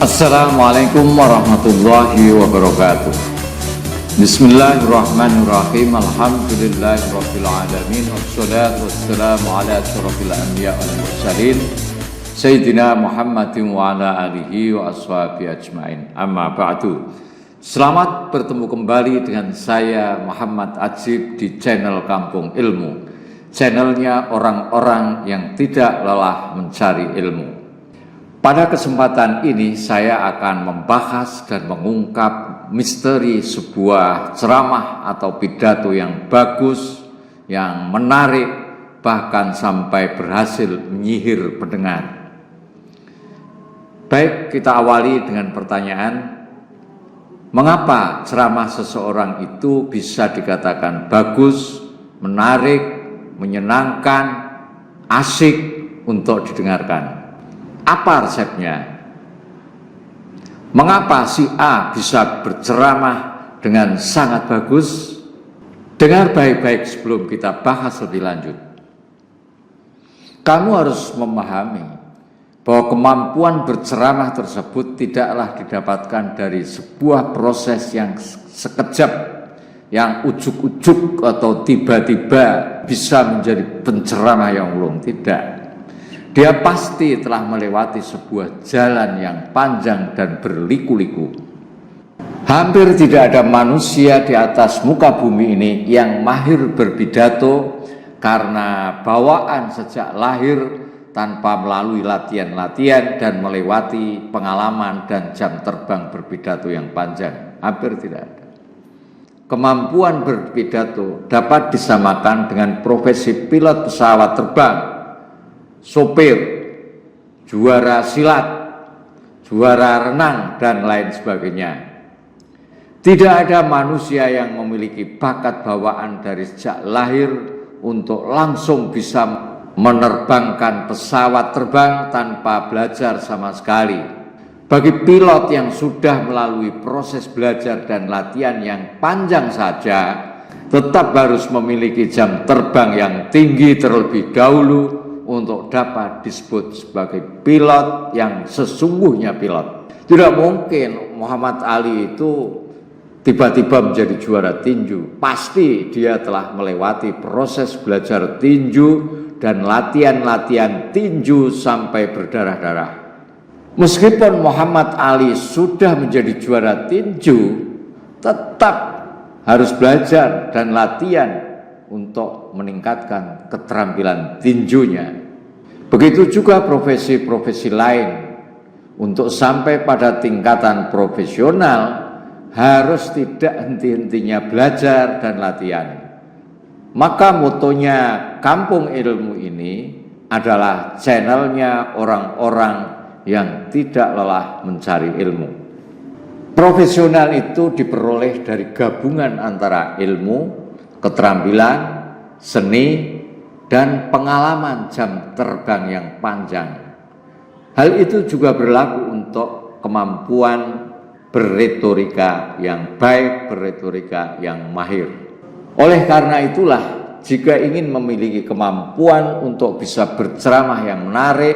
Assalamualaikum warahmatullahi wabarakatuh. Bismillahirrahmanirrahim. Alhamdulillahirabbil alamin wassalatu wassalamu ala asyrofil anbiya wal mursalin Sayyidina Muhammadin wa ala alihi wa ashabihi ajmain. Amma ba'du. Selamat bertemu kembali dengan saya Muhammad Ajib di channel Kampung Ilmu. Channelnya orang-orang yang tidak lelah mencari ilmu. Pada kesempatan ini saya akan membahas dan mengungkap misteri sebuah ceramah atau pidato yang bagus, yang menarik, bahkan sampai berhasil menyihir pendengar. Baik, kita awali dengan pertanyaan, mengapa ceramah seseorang itu bisa dikatakan bagus, menarik, menyenangkan, asik untuk didengarkan? Apa resepnya? Mengapa si A bisa berceramah dengan sangat bagus? Dengar baik-baik sebelum kita bahas lebih lanjut. Kamu harus memahami bahwa kemampuan berceramah tersebut tidaklah didapatkan dari sebuah proses yang sekejap, yang ujuk-ujuk atau tiba-tiba bisa menjadi penceramah yang ulung. Tidak. Dia pasti telah melewati sebuah jalan yang panjang dan berliku-liku. Hampir tidak ada manusia di atas muka bumi ini yang mahir berpidato karena bawaan sejak lahir tanpa melalui latihan-latihan dan melewati pengalaman dan jam terbang berpidato yang panjang. Hampir tidak ada. Kemampuan berpidato dapat disamakan dengan profesi pilot pesawat terbang, sopir, juara silat, juara renang, dan lain sebagainya. Tidak ada manusia yang memiliki bakat bawaan dari sejak lahir untuk langsung bisa menerbangkan pesawat terbang tanpa belajar sama sekali. Bagi pilot yang sudah melalui proses belajar dan latihan yang panjang saja, tetap harus memiliki jam terbang yang tinggi terlebih dahulu untuk dapat disebut sebagai pilot yang sesungguhnya pilot. Tidak mungkin Muhammad Ali itu tiba-tiba menjadi juara tinju. Pasti dia telah melewati proses belajar tinju dan latihan-latihan tinju sampai berdarah-darah. Meskipun Muhammad Ali sudah menjadi juara tinju, tetap harus belajar dan latihan untuk meningkatkan keterampilan tinjunya. Begitu juga profesi-profesi lain. Untuk sampai pada tingkatan profesional harus tidak henti-hentinya belajar dan latihan. Maka motonya Kampung Ilmu ini adalah channelnya orang-orang yang tidak lelah mencari ilmu. Profesional itu diperoleh dari gabungan antara ilmu, keterampilan, seni, dan pengalaman jam terbang yang panjang. Hal itu juga berlaku untuk kemampuan berretorika yang baik, berretorika yang mahir. Oleh karena itulah, jika ingin memiliki kemampuan untuk bisa berceramah yang menarik,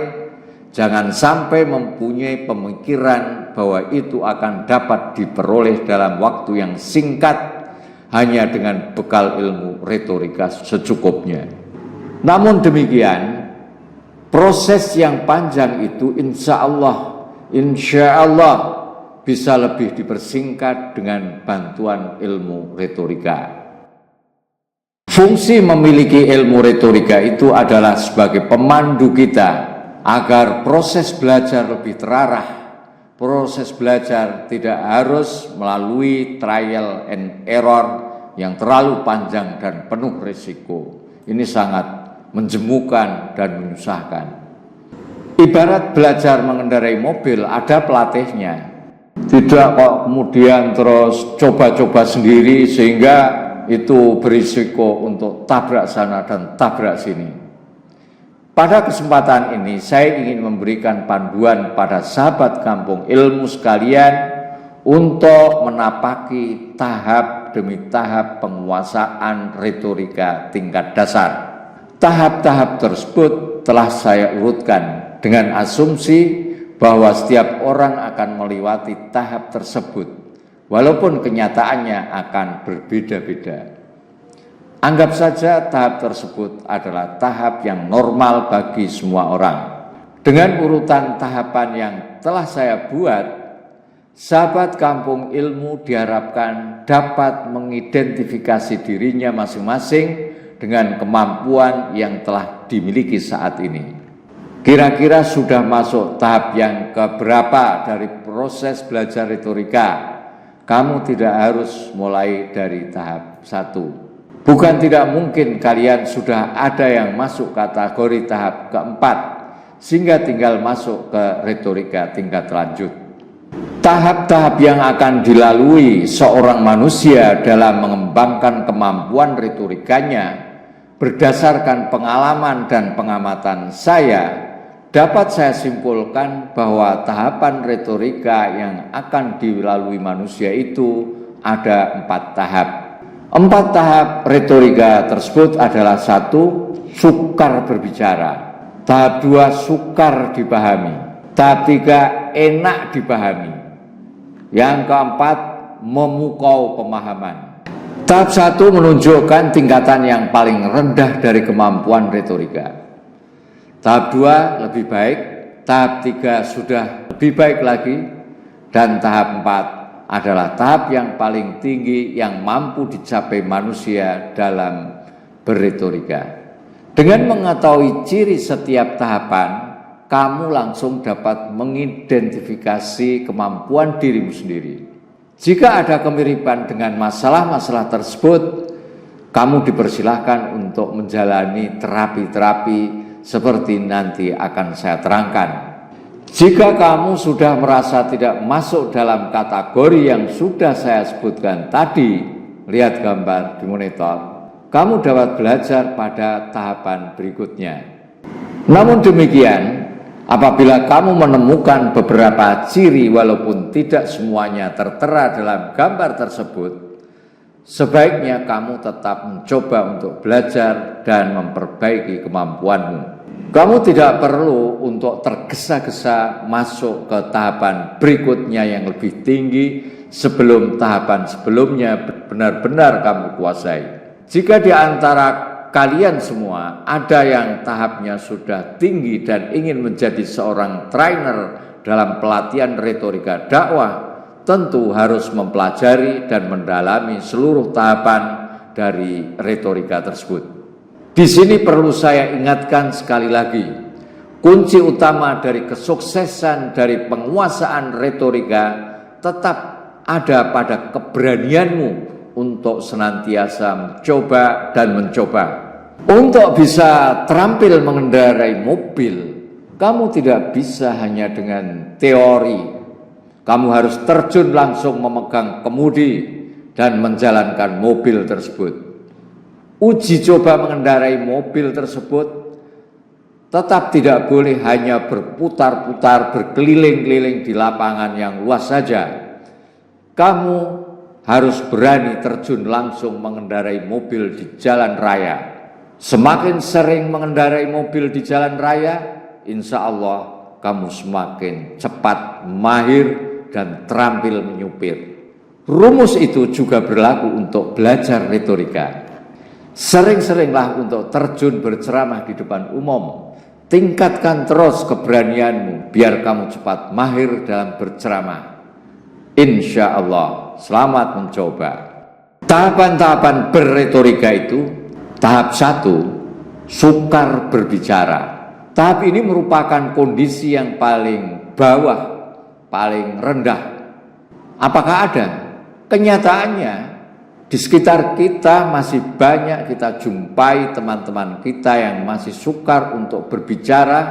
jangan sampai mempunyai pemikiran bahwa itu akan dapat diperoleh dalam waktu yang singkat hanya dengan bekal ilmu retorika secukupnya. Namun demikian, proses yang panjang itu insya Allah bisa lebih dipersingkat dengan bantuan ilmu retorika. Fungsi memiliki ilmu retorika itu adalah sebagai pemandu kita agar proses belajar lebih terarah. Proses belajar tidak harus melalui trial and error yang terlalu panjang dan penuh risiko. Ini sangat menjemukan dan menyusahkan. Ibarat belajar mengendarai mobil, ada pelatihnya. Tidak kok kemudian terus coba-coba sendiri sehingga itu berisiko untuk tabrak sana dan tabrak sini. Pada kesempatan ini saya ingin memberikan panduan pada sahabat Kampung Ilmu sekalian untuk menapaki tahap demi tahap penguasaan retorika tingkat dasar. Tahap-tahap tersebut telah saya urutkan dengan asumsi bahwa setiap orang akan melewati tahap tersebut, walaupun kenyataannya akan berbeda-beda. Anggap saja tahap tersebut adalah tahap yang normal bagi semua orang. Dengan urutan tahapan yang telah saya buat, sahabat kampung ilmu diharapkan dapat mengidentifikasi dirinya masing-masing dengan kemampuan yang telah dimiliki saat ini. Kira-kira sudah masuk tahap yang keberapa dari proses belajar retorika? Kamu tidak harus mulai dari tahap 1. Bukan tidak mungkin kalian sudah ada yang masuk kategori tahap keempat, sehingga tinggal masuk ke retorika tingkat lanjut. Tahap-tahap yang akan dilalui seorang manusia dalam mengembangkan kemampuan retorikanya berdasarkan pengalaman dan pengamatan saya, dapat saya simpulkan bahwa tahapan retorika yang akan dilalui manusia itu ada 4 tahap. 4 tahap retorika tersebut adalah: 1. Sukar berbicara. Tahap 2. Sukar dipahami. Tahap 3. Enak dipahami. Yang keempat, memukau pemahaman. Tahap 1 menunjukkan tingkatan yang paling rendah dari kemampuan retorika. Tahap 2 lebih baik, tahap 3 sudah lebih baik lagi, dan tahap 4 adalah tahap yang paling tinggi yang mampu dicapai manusia dalam berretorika. Dengan mengetahui ciri setiap tahapan, kamu langsung dapat mengidentifikasi kemampuan dirimu sendiri. Jika ada kemiripan dengan masalah-masalah tersebut, kamu dipersilahkan untuk menjalani terapi-terapi seperti nanti akan saya terangkan. Jika kamu sudah merasa tidak masuk dalam kategori yang sudah saya sebutkan tadi, lihat gambar di monitor, kamu dapat belajar pada tahapan berikutnya. Namun demikian, apabila kamu menemukan beberapa ciri walaupun tidak semuanya tertera dalam gambar tersebut, sebaiknya kamu tetap mencoba untuk belajar dan memperbaiki kemampuanmu. Kamu tidak perlu untuk tergesa-gesa masuk ke tahapan berikutnya yang lebih tinggi sebelum tahapan sebelumnya benar-benar kamu kuasai. Jika di antara kalian semua ada yang tahapnya sudah tinggi dan ingin menjadi seorang trainer dalam pelatihan retorika dakwah, tentu harus mempelajari dan mendalami seluruh tahapan dari retorika tersebut. Di sini perlu saya ingatkan sekali lagi, kunci utama dari kesuksesan dari penguasaan retorika tetap ada pada keberanianmu untuk senantiasa mencoba dan mencoba. Untuk bisa terampil mengendarai mobil, kamu tidak bisa hanya dengan teori. Kamu harus terjun langsung memegang kemudi dan menjalankan mobil tersebut. Uji coba mengendarai mobil tersebut tetap tidak boleh hanya berputar-putar, berkeliling-keliling di lapangan yang luas saja. Kamu harus berani terjun langsung mengendarai mobil di jalan raya. Semakin sering mengendarai mobil di jalan raya, insya Allah kamu semakin cepat, mahir, dan terampil menyupir. Rumus itu juga berlaku untuk belajar retorika. Sering-seringlah untuk terjun berceramah di depan umum. Tingkatkan terus keberanianmu biar kamu cepat mahir dalam berceramah. Insya Allah, selamat mencoba. Tahapan-tahapan berretorika itu: tahap 1, sukar berbicara. Tahap ini merupakan kondisi yang paling bawah, paling rendah. Apakah ada? Kenyataannya, di sekitar kita masih banyak kita jumpai teman-teman kita yang masih sukar untuk berbicara,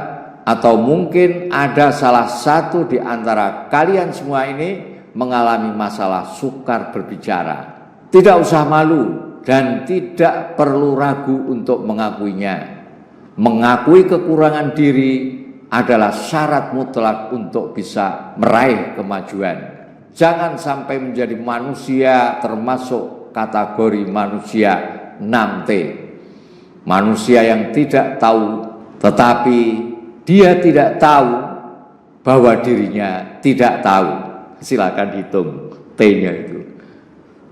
atau mungkin ada salah satu di antara kalian semua ini mengalami masalah sukar berbicara. Tidak usah malu dan tidak perlu ragu untuk mengakuinya. Mengakui kekurangan diri adalah syarat mutlak untuk bisa meraih kemajuan. Jangan sampai menjadi manusia termasuk kategori manusia 6T. Manusia yang tidak tahu, tetapi dia tidak tahu bahwa dirinya tidak tahu. Silakan hitung T-nya itu.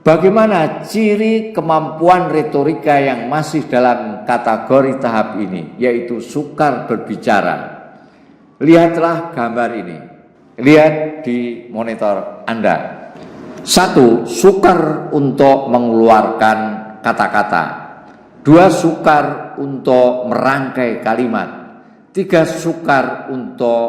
Bagaimana ciri kemampuan retorika yang masih dalam kategori tahap ini, yaitu sukar berbicara? Lihatlah gambar ini. Lihat di monitor Anda. 1. Sukar untuk mengeluarkan kata-kata. 2. Sukar untuk merangkai kalimat. 3. Sukar untuk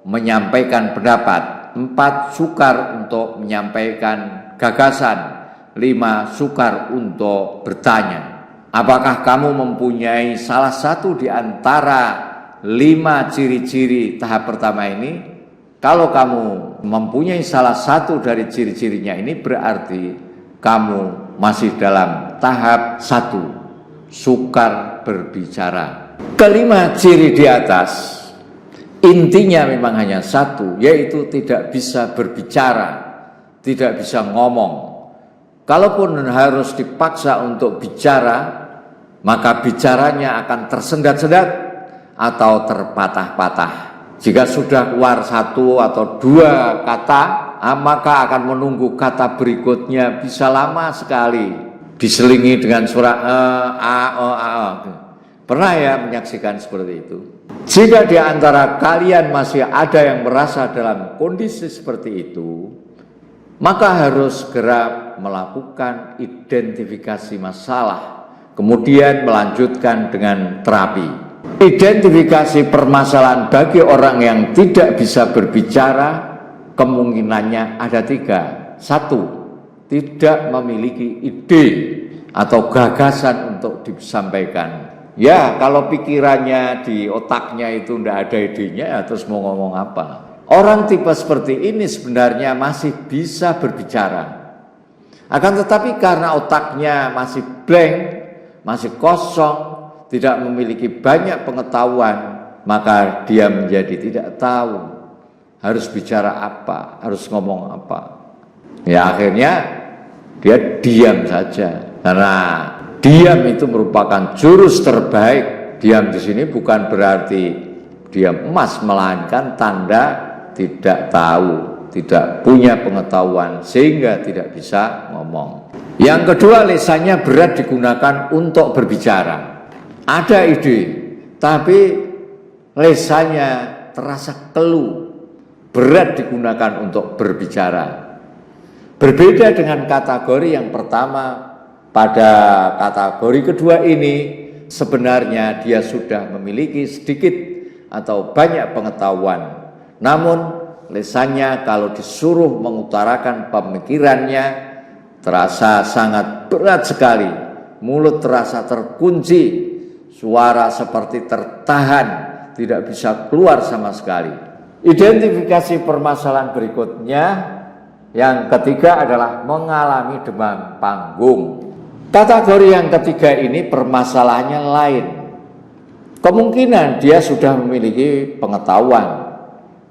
menyampaikan pendapat. 4. Sukar untuk menyampaikan gagasan. 5. Sukar untuk bertanya. Apakah kamu mempunyai salah satu di antara 5 ciri-ciri tahap pertama ini? Kalau kamu mempunyai salah satu dari ciri-cirinya ini, berarti kamu masih dalam tahap 1, sukar berbicara. Kelima ciri di atas, intinya memang hanya satu, yaitu tidak bisa berbicara, tidak bisa ngomong. Kalaupun harus dipaksa untuk bicara, maka bicaranya akan tersendat-sendat atau terpatah-patah. Jika sudah keluar 1 atau 2 kata, maka akan menunggu kata berikutnya bisa lama sekali. Diselingi dengan suara Pernah ya menyaksikan seperti itu? Jika di antara kalian masih ada yang merasa dalam kondisi seperti itu, maka harus segera melakukan identifikasi masalah, kemudian melanjutkan dengan terapi. Identifikasi permasalahan bagi orang yang tidak bisa berbicara, kemungkinannya ada 3. 1. Tidak memiliki ide atau gagasan untuk disampaikan. Ya, kalau pikirannya di otaknya itu tidak ada idenya, ya terus mau ngomong apa? Orang tipe seperti ini sebenarnya masih bisa berbicara. Akan tetapi karena otaknya masih blank, masih kosong, tidak memiliki banyak pengetahuan, maka dia menjadi tidak tahu harus bicara apa, harus ngomong apa. Ya akhirnya dia diam saja. Karena diam itu merupakan jurus terbaik. Diam di sini bukan berarti diam emas, melainkan tanda tidak tahu, tidak punya pengetahuan sehingga tidak bisa ngomong. Yang kedua, lisannya berat digunakan untuk berbicara. Ada ide, tapi lisannya terasa keluh, berat digunakan untuk berbicara. Berbeda dengan kategori yang pertama. Pada kategori kedua ini sebenarnya dia sudah memiliki sedikit atau banyak pengetahuan. Namun lisannya kalau disuruh mengutarakan pemikirannya terasa sangat berat sekali. Mulut terasa terkunci, suara seperti tertahan, tidak bisa keluar sama sekali. Identifikasi permasalahan berikutnya, yang ketiga adalah mengalami demam panggung. Kategori yang ketiga ini permasalahannya lain. Kemungkinan dia sudah memiliki pengetahuan.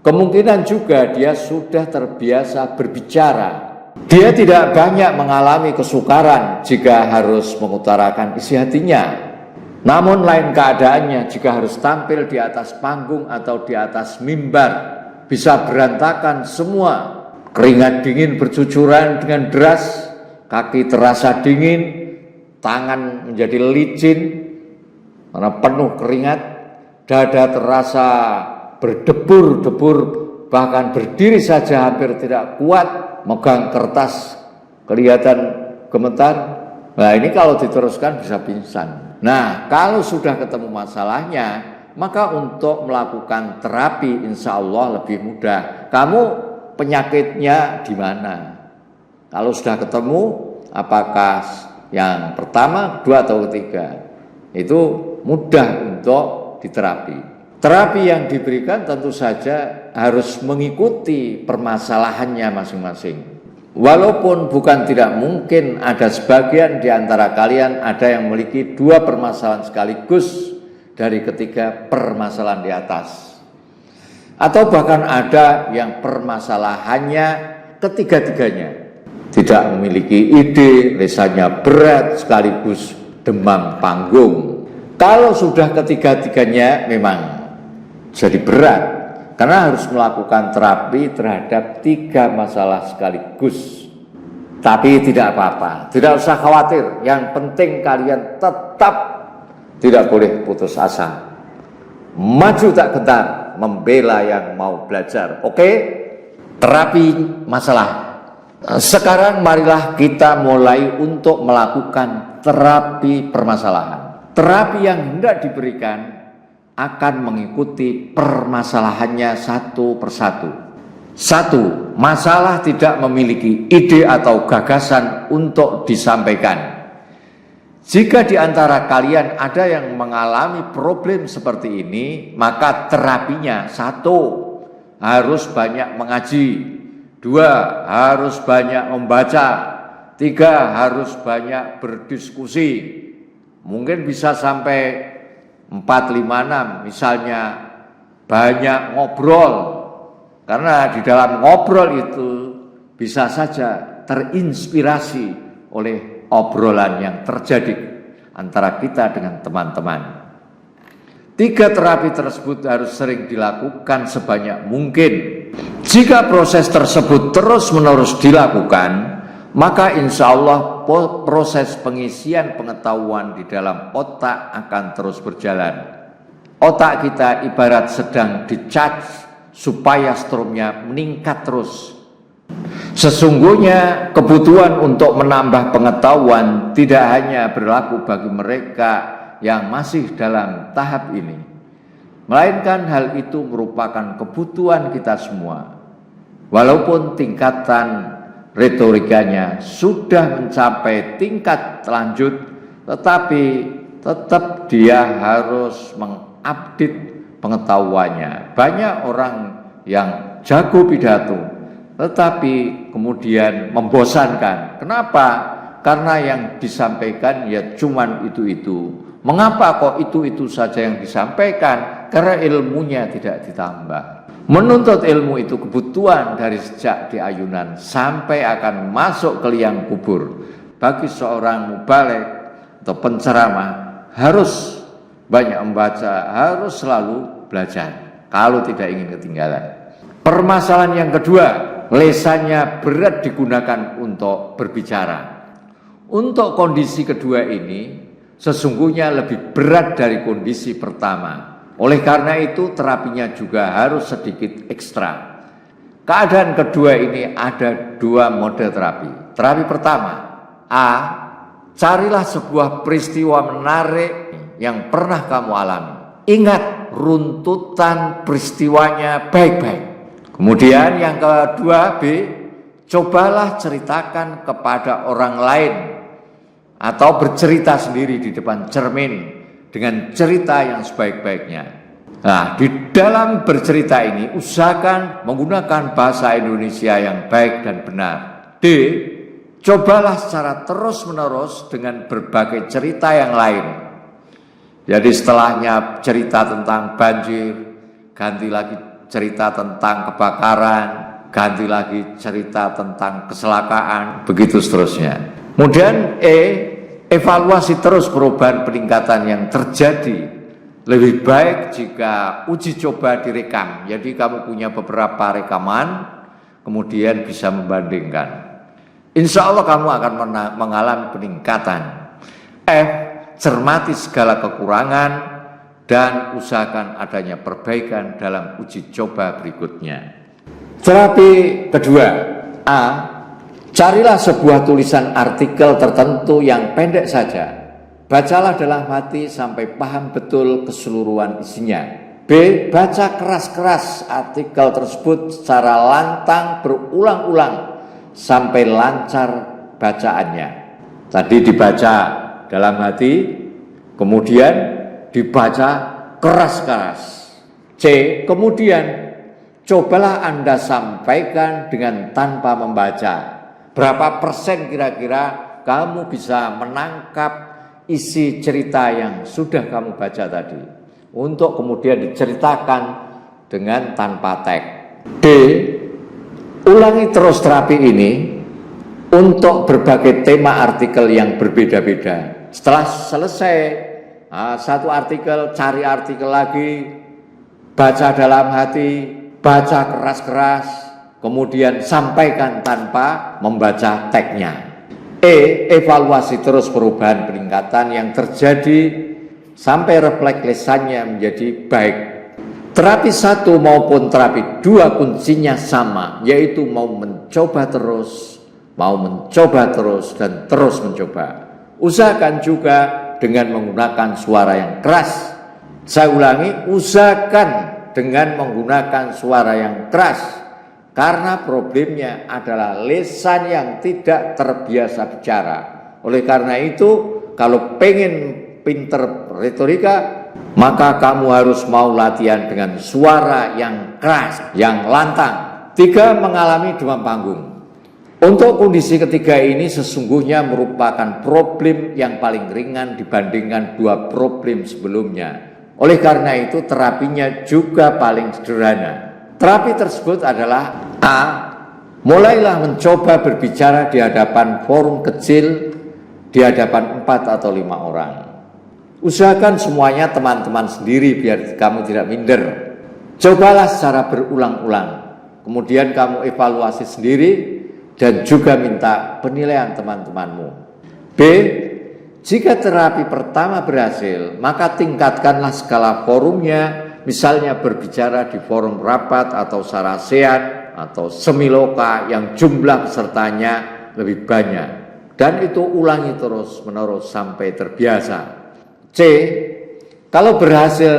Kemungkinan juga dia sudah terbiasa berbicara. Dia tidak banyak mengalami kesukaran jika harus mengutarakan isi hatinya. Namun lain keadaannya jika harus tampil di atas panggung atau di atas mimbar. Bisa berantakan semua. Keringat dingin bercucuran dengan deras, kaki terasa dingin, tangan menjadi licin karena penuh keringat, dada terasa berdebur-debur, bahkan berdiri saja hampir tidak kuat, megang kertas kelihatan gemetar. Nah ini kalau diteruskan bisa pingsan. Nah kalau sudah ketemu masalahnya, maka untuk melakukan terapi insya Allah lebih mudah. Kamu penyakitnya di mana? Kalau sudah ketemu, apakah yang pertama, 2 atau 3, itu mudah untuk diterapi. Terapi yang diberikan tentu saja harus mengikuti permasalahannya masing-masing. Walaupun bukan tidak mungkin ada sebagian di antara kalian ada yang memiliki 2 permasalahan sekaligus dari ketiga permasalahan di atas. Atau bahkan ada yang permasalahannya ketiga-tiganya. Tidak memiliki ide, lisannya berat, sekaligus demam panggung. Kalau sudah ketiga-tiganya memang jadi berat. karena harus melakukan terapi terhadap 3 masalah sekaligus. Tapi tidak apa-apa, tidak usah khawatir. Yang penting kalian tetap tidak boleh putus asa. Maju tak gentar, membela yang mau belajar. Oke? Terapi masalah. Sekarang marilah kita mulai untuk melakukan terapi permasalahan. Terapi yang hendak diberikan akan mengikuti permasalahannya satu persatu. 1. Masalah tidak memiliki ide atau gagasan untuk disampaikan. Jika di antara kalian ada yang mengalami problem seperti ini, maka terapinya 1. Harus banyak mengaji, 2. Harus banyak membaca, 3. Harus banyak berdiskusi. Mungkin bisa sampai 4, 5, 6, misalnya banyak ngobrol. Karena di dalam ngobrol itu bisa saja terinspirasi oleh obrolan yang terjadi antara kita dengan teman-teman. 3 terapi tersebut harus sering dilakukan sebanyak mungkin. Jika proses tersebut terus-menerus dilakukan, maka insya Allah proses pengisian pengetahuan di dalam otak akan terus berjalan. Otak kita ibarat sedang di-charge supaya stromnya meningkat terus. Sesungguhnya kebutuhan untuk menambah pengetahuan tidak hanya berlaku bagi mereka yang masih dalam tahap ini, melainkan hal itu merupakan kebutuhan kita semua. Walaupun tingkatan retorikanya sudah mencapai tingkat lanjut, tetapi tetap dia harus mengupdate pengetahuannya. Banyak orang yang jago pidato, tetapi kemudian membosankan. Kenapa? Karena yang disampaikan ya cuman itu-itu. Mengapa kok itu-itu saja yang disampaikan? Karena ilmunya tidak ditambah. Menuntut ilmu itu kebutuhan dari sejak di ayunan sampai akan masuk ke liang kubur. Bagi seorang mubaligh atau penceramah harus banyak membaca, harus selalu belajar kalau tidak ingin ketinggalan. Permasalahan yang kedua, lesannya berat digunakan untuk berbicara. Untuk kondisi kedua ini sesungguhnya lebih berat dari kondisi pertama. Oleh karena itu terapinya juga harus sedikit ekstra. Keadaan kedua ini ada 2 mode terapi. Terapi pertama, A. Carilah sebuah peristiwa menarik yang pernah kamu alami. Ingat runtutan peristiwanya baik-baik. Kemudian yang kedua, B. Cobalah ceritakan kepada orang lain atau bercerita sendiri di depan cermin dengan cerita yang sebaik-baiknya. Nah, di dalam bercerita ini usahakan menggunakan bahasa Indonesia yang baik dan benar. D. Cobalah secara terus-menerus dengan berbagai cerita yang lain. Jadi setelahnya cerita tentang banjir, ganti lagi cerita tentang kebakaran, ganti lagi cerita tentang kecelakaan, begitu seterusnya. Kemudian E. Evaluasi terus perubahan peningkatan yang terjadi. Lebih baik jika uji coba direkam. Jadi kamu punya beberapa rekaman, kemudian bisa membandingkan. Insya Allah kamu akan mengalami peningkatan. F. Cermati segala kekurangan dan usahakan adanya perbaikan dalam uji coba berikutnya. Terapi kedua, A. Carilah sebuah tulisan artikel tertentu yang pendek saja. Bacalah dalam hati sampai paham betul keseluruhan isinya. B. Baca keras-keras artikel tersebut secara lantang berulang-ulang sampai lancar bacaannya. Tadi dibaca dalam hati, kemudian dibaca keras-keras. C. Kemudian cobalah Anda sampaikan dengan tanpa membaca. Berapa persen kira-kira kamu bisa menangkap isi cerita yang sudah kamu baca tadi, untuk kemudian diceritakan dengan tanpa teks. D. Ulangi terus terapi ini untuk berbagai tema artikel yang berbeda-beda. Setelah selesai satu artikel, cari artikel lagi, baca dalam hati, baca keras-keras, kemudian sampaikan tanpa membaca tagnya. Evaluasi terus perubahan peningkatan yang terjadi sampai refleks lisannya menjadi baik. Terapi 1 maupun terapi 2 kuncinya sama, yaitu mau mencoba terus, dan terus mencoba. Usahakan juga dengan menggunakan suara yang keras. Saya ulangi, usahakan dengan menggunakan suara yang keras. Karena problemnya adalah lisan yang tidak terbiasa bicara. Oleh karena itu, kalau pengen pinter retorika, maka kamu harus mau latihan dengan suara yang keras, yang lantang. 3, mengalami demam panggung. Untuk kondisi ketiga ini sesungguhnya merupakan problem yang paling ringan dibandingkan 2 problem sebelumnya. Oleh karena itu, terapinya juga paling sederhana. Terapi tersebut adalah A. Mulailah mencoba berbicara di hadapan forum kecil, di hadapan 4 atau 5 orang. Usahakan semuanya teman-teman sendiri biar kamu tidak minder. Cobalah secara berulang-ulang. Kemudian kamu evaluasi sendiri dan juga minta penilaian teman-temanmu. B. Jika terapi pertama berhasil, maka tingkatkanlah skala forumnya. Misalnya berbicara di forum rapat atau sarasean atau semiloka yang jumlah pesertanya lebih banyak. Dan itu ulangi terus menerus sampai terbiasa. C. Kalau berhasil,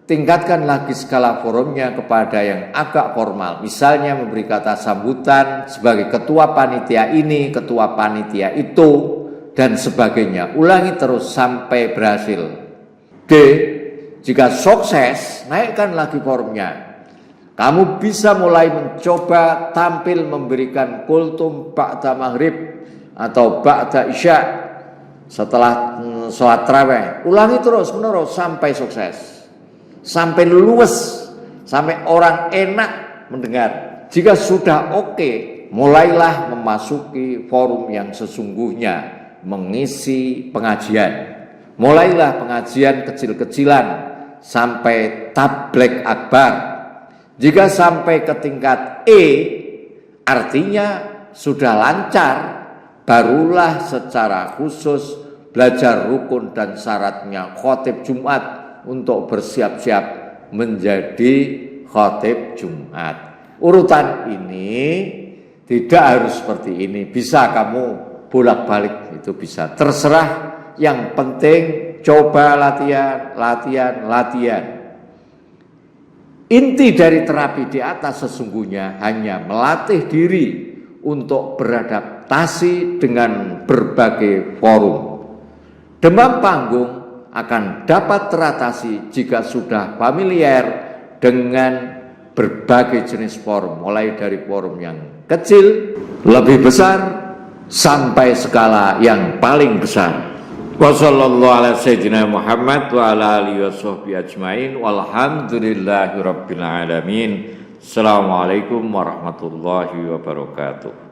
tingkatkan lagi skala forumnya kepada yang agak formal. Misalnya memberi kata sambutan sebagai ketua panitia ini, ketua panitia itu, dan sebagainya. Ulangi terus sampai berhasil. D. Jika sukses, naikkan lagi forumnya. Kamu bisa mulai mencoba tampil memberikan kultum ba'da maghrib atau ba'da isya setelah sholat tarawih. Ulangi terus menerus sampai sukses, sampai luwes, sampai orang enak mendengar. Jika sudah oke, mulailah memasuki forum yang sesungguhnya, mengisi pengajian. Mulailah pengajian kecil-kecilan sampai tabligh akbar. Jika sampai ke tingkat E, artinya sudah lancar, barulah secara khusus belajar rukun dan syaratnya khotib Jumat untuk bersiap-siap menjadi khotib Jumat. Urutan ini tidak harus seperti ini, bisa kamu bolak-balik, itu bisa, terserah. Yang penting coba latihan. Inti dari terapi di atas sesungguhnya hanya melatih diri untuk beradaptasi dengan berbagai forum. Demam panggung akan dapat teratasi jika sudah familiar dengan berbagai jenis forum, mulai dari forum yang kecil, lebih besar, sampai skala yang paling besar. Wassallallahu ala sayyidina Muhammad wa ala alihi washabbihi ajmain walhamdulillahi rabbil alamin. Assalamualaikum warahmatullahi wabarakatuh.